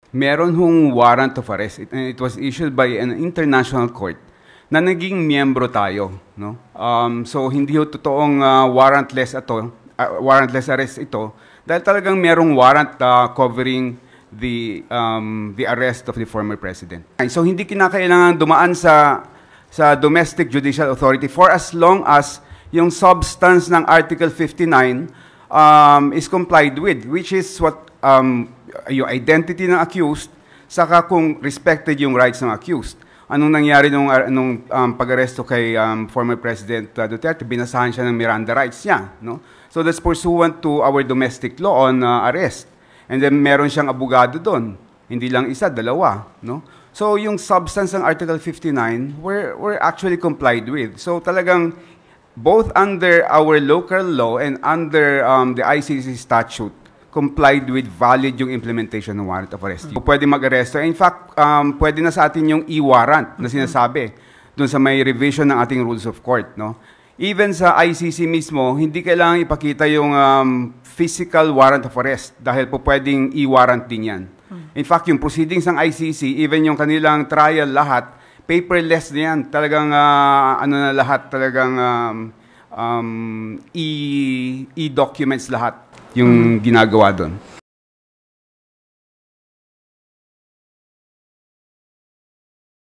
Meron hong warrant of arrest. It was issued by an international court na naging miyembro tayo, no? So hindi ho totoong warrantless arrest ito dahil talagang merong warrant covering the arrest of the former president. So hindi kinakailangan dumaan sa domestic judicial authority for as long as yung substance ng Article 59 is complied with, which is what yung identity ng accused, saka kung respected yung rights ng accused. Anong nangyari nung pag-aresto kay former President Duterte? Binasahan siya ng Miranda rights niya, no? So that's pursuant to our domestic law on arrest. And then meron siyang abogado doon. Hindi lang isa, dalawa, no? So yung substance ng Article 59 were actually complied with. So talagang both under our local law and under the ICC statute, complied with valid yung implementation ng warrant of arrest. Pwede mag-aresto. In fact, pwede na sa atin yung e-warrant na sinasabi dun sa may revision ng ating rules of court, no? Even sa ICC mismo, hindi kailangan ipakita yung physical warrant of arrest dahil po pwedeng e-warrant din yan. In fact, yung proceedings ng ICC, even yung kanilang trial lahat, paperless na yan. Talagang, na lahat, talagang e-documents lahat yung ginagawa doon.